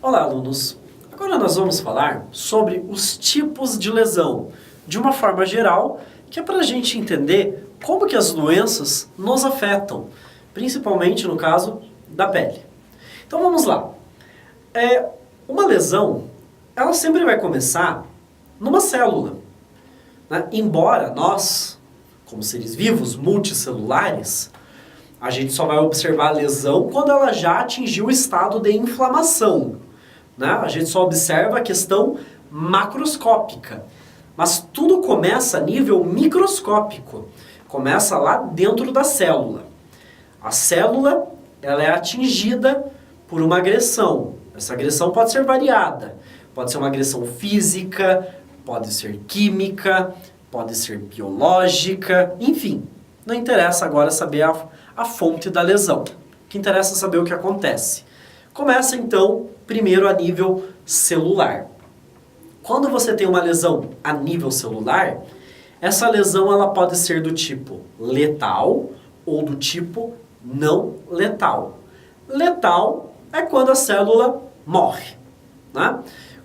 Olá, alunos! Agora nós vamos falar sobre os tipos de lesão, de uma forma geral, que é para a gente entender como que as doenças nos afetam, principalmente no caso da pele. Então vamos lá. Uma lesão, ela sempre vai começar numa célula, né? Embora nós, como seres vivos, multicelulares, a gente só vai observar a lesão quando ela já atingiu o estado de inflamação, né? A gente só observa a questão macroscópica. Mas tudo começa a nível microscópico. Começa lá dentro da célula. A célula, ela é atingida por uma agressão. Essa agressão pode ser variada. Pode ser uma agressão física, pode ser química, pode ser biológica, enfim. Não interessa agora saber a fonte da lesão. O que interessa é saber o que acontece. Começa então, primeiro a nível celular. Quando você tem uma lesão a nível celular, essa lesão ela pode ser do tipo letal ou do tipo não letal. Letal é quando a célula morre, né?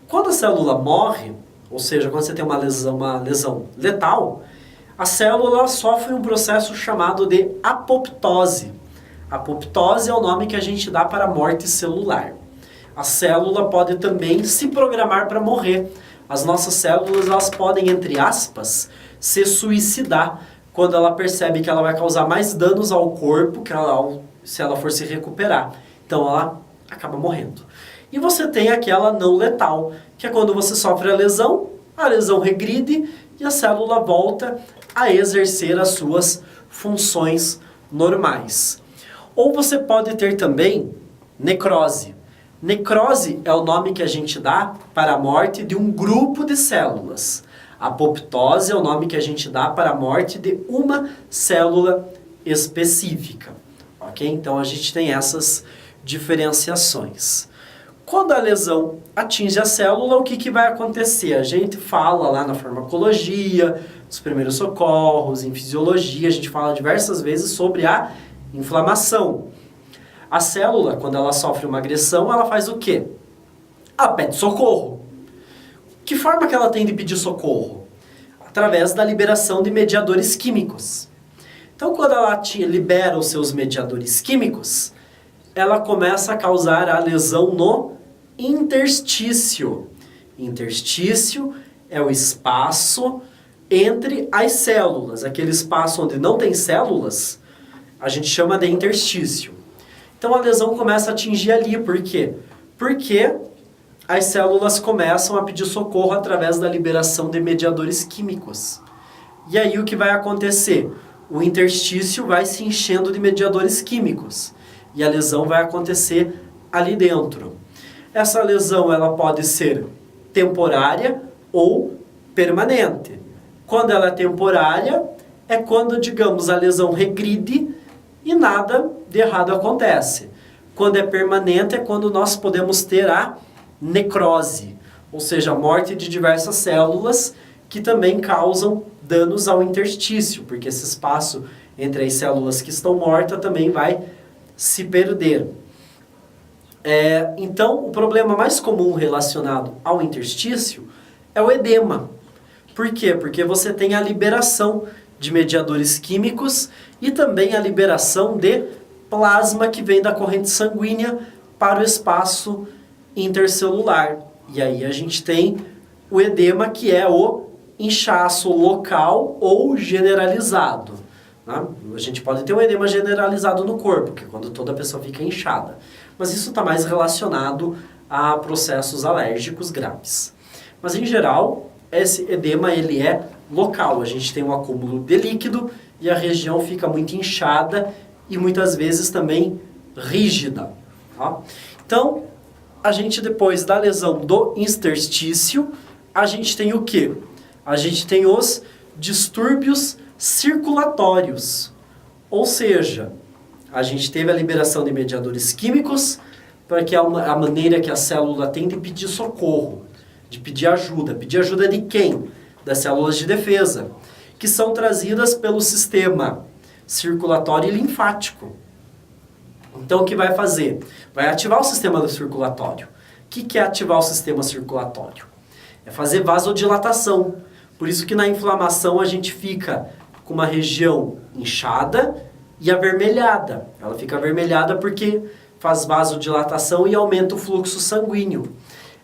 Quando a célula morre, ou seja, quando você tem uma lesão letal, a célula sofre um processo chamado de apoptose. Apoptose é o nome que a gente dá para a morte celular. A célula pode também se programar para morrer. As nossas células elas podem, entre aspas, se suicidar quando ela percebe que ela vai causar mais danos ao corpo se ela for se recuperar. Então ela acaba morrendo. E você tem aquela não letal, que é quando você sofre a lesão regride e a célula volta a exercer as suas funções normais. Ou você pode ter também necrose. Necrose é o nome que a gente dá para a morte de um grupo de células. Apoptose é o nome que a gente dá para a morte de uma célula específica. Ok? Então a gente tem essas diferenciações. Quando a lesão atinge a célula, o que vai acontecer? A gente fala lá na farmacologia, nos primeiros socorros, em fisiologia, a gente fala diversas vezes sobre a inflamação. A célula, quando ela sofre uma agressão, ela faz o quê? Ela pede socorro. Que forma que ela tem de pedir socorro? Através da liberação de mediadores químicos. Então, quando ela libera os seus mediadores químicos, ela começa a causar a lesão no interstício. Interstício é o espaço entre as células. Aquele espaço onde não tem células, a gente chama de interstício. Então a lesão começa a atingir ali. Por quê? Porque as células começam a pedir socorro através da liberação de mediadores químicos. E aí o que vai acontecer? O interstício vai se enchendo de mediadores químicos. E a lesão vai acontecer ali dentro. Essa lesão ela pode ser temporária ou permanente. Quando ela é temporária, é quando, digamos, a lesão regride e nada de errado acontece. Quando é permanente, é quando nós podemos ter a necrose, ou seja, a morte de diversas células que também causam danos ao interstício, porque esse espaço entre as células que estão mortas também vai se perder. Então, o problema mais comum relacionado ao interstício é o edema. Por quê? Porque você tem a liberação de mediadores químicos e também a liberação de plasma que vem da corrente sanguínea para o espaço intercelular. E aí a gente tem o edema, que é o inchaço local ou generalizado. Né? A gente pode ter um edema generalizado no corpo, que é quando toda a pessoa fica inchada. Mas isso está mais relacionado a processos alérgicos graves. Mas em geral, esse edema ele é local. A gente tem um acúmulo de líquido e a região fica muito inchada e muitas vezes também rígida. Tá? Então, a gente depois da lesão do interstício, a gente tem o quê? A gente tem os distúrbios circulatórios. Ou seja, a gente teve a liberação de mediadores químicos, porque é a maneira que a célula tem de pedir socorro, de pedir ajuda. Pedir ajuda de quem? Das células de defesa, que são trazidas pelo sistema circulatório e linfático. Então, o que vai fazer? Vai ativar o sistema circulatório. que é ativar o sistema circulatório? É fazer vasodilatação. Por isso que na inflamação a gente fica com uma região inchada e avermelhada. Ela fica avermelhada porque faz vasodilatação e aumenta o fluxo sanguíneo.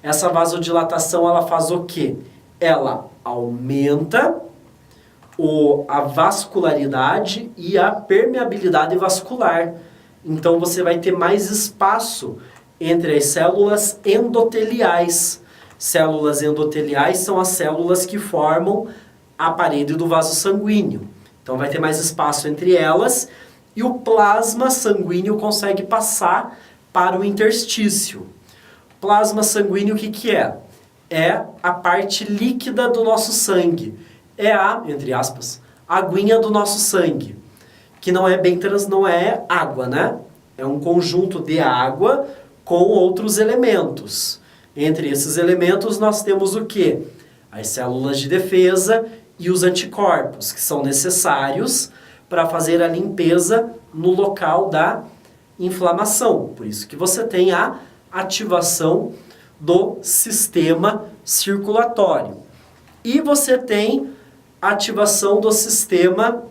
Essa vasodilatação ela faz o quê? Ela aumenta a vascularidade e a permeabilidade vascular. Então você vai ter mais espaço entre as células endoteliais. Células endoteliais são as células que formam a parede do vaso sanguíneo. Então vai ter mais espaço entre elas e o plasma sanguíneo consegue passar para o interstício. Plasma sanguíneo o que é? É a parte líquida do nosso sangue. É a, entre aspas, aguinha do nosso sangue. Que não é não é água, né? É um conjunto de água com outros elementos. Entre esses elementos nós temos o quê? As células de defesa e os anticorpos, que são necessários para fazer a limpeza no local da inflamação. Por isso que você tem a ativação do sistema circulatório. E você tem a ativação do sistema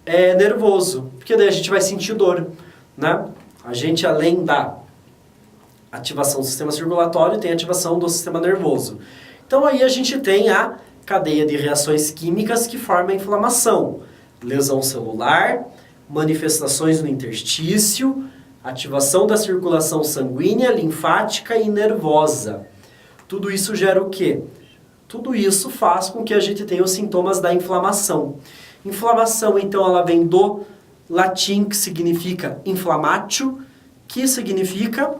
nervoso, porque daí a gente vai sentir dor, né? A gente, além da ativação do sistema circulatório, tem a ativação do sistema nervoso. Então aí a gente tem a cadeia de reações químicas que forma a inflamação. Lesão celular, manifestações no interstício, ativação da circulação sanguínea, linfática e nervosa. Tudo isso gera o quê? Tudo isso faz com que a gente tenha os sintomas da inflamação. Inflamação, então, ela vem do latim, que significa inflamatio, que significa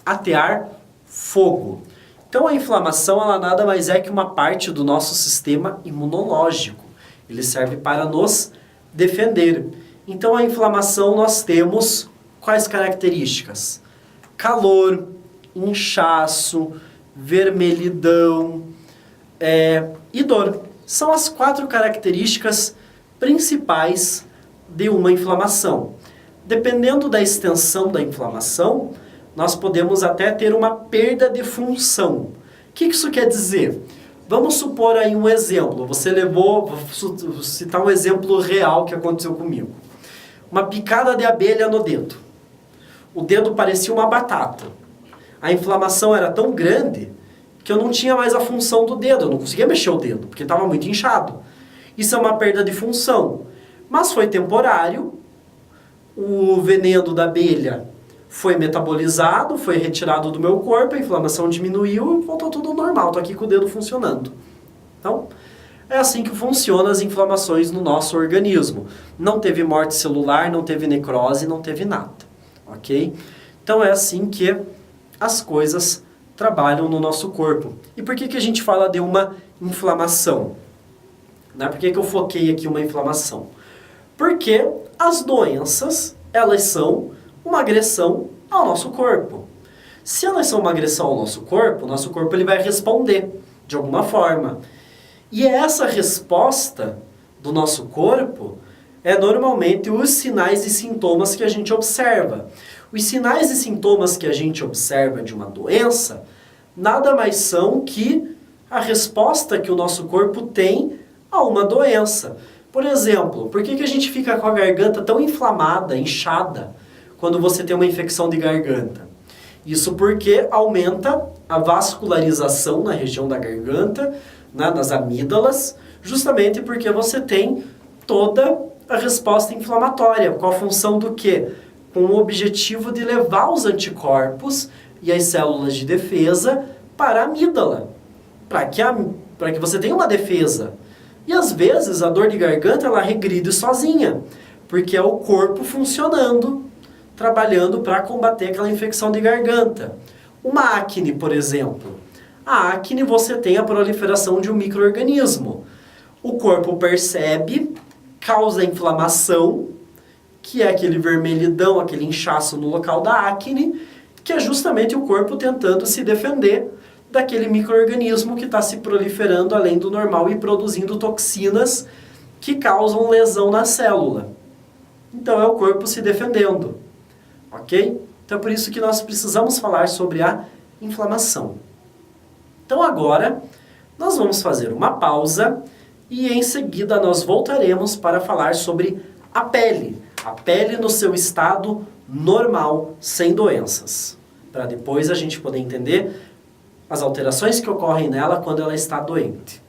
atear fogo. Então, a inflamação, ela nada mais é que uma parte do nosso sistema imunológico. Ele serve para nos defender. Então, a inflamação, nós temos quais características? Calor, inchaço, vermelhidão e dor. São as 4 características principais de uma inflamação. Dependendo da extensão da inflamação, nós podemos até ter uma perda de função. O que isso quer dizer? Vamos supor aí um exemplo. Vou citar um exemplo real que aconteceu comigo. Uma picada de abelha no dedo. O dedo parecia uma batata. A inflamação era tão grande que eu não tinha mais a função do dedo. Eu não conseguia mexer o dedo, porque estava muito inchado. Isso é uma perda de função. Mas foi temporário. O veneno da abelha foi metabolizado, foi retirado do meu corpo, a inflamação diminuiu e voltou tudo ao normal. Estou aqui com o dedo funcionando. Então, é assim que funcionam as inflamações no nosso organismo. Não teve morte celular, não teve necrose, não teve nada. Ok? Então, é assim que as coisas trabalham no nosso corpo. E por que a gente fala de uma inflamação? Né? Por que eu foquei aqui uma inflamação? Porque as doenças, elas são uma agressão ao nosso corpo. Se elas são uma agressão ao nosso corpo ele vai responder de alguma forma. E essa resposta do nosso corpo é normalmente os sinais e sintomas que a gente observa. Os sinais e sintomas que a gente observa de uma doença nada mais são que a resposta que o nosso corpo tem a uma doença. Por exemplo, por que a gente fica com a garganta tão inflamada, inchada, quando você tem uma infecção de garganta? Isso porque aumenta a vascularização na região da garganta, nas amígdalas, justamente porque você tem toda a resposta inflamatória. Com a função do quê? Com o objetivo de levar os anticorpos e as células de defesa para a amígdala, para que você tenha uma defesa. E às vezes a dor de garganta ela regride sozinha, porque é o corpo funcionando, trabalhando para combater aquela infecção de garganta. Uma acne, por exemplo. A acne você tem a proliferação de um micro-organismo. O corpo percebe, causa inflamação, que é aquele vermelhidão, aquele inchaço no local da acne, que é justamente o corpo tentando se defender daquele micro-organismo que está se proliferando além do normal e produzindo toxinas que causam lesão na célula. Então é o corpo se defendendo, ok? Então é por isso que nós precisamos falar sobre a inflamação. Então agora nós vamos fazer uma pausa e em seguida nós voltaremos para falar sobre a pele no seu estado normal, sem doenças, para depois a gente poder entender as alterações que ocorrem nela quando ela está doente.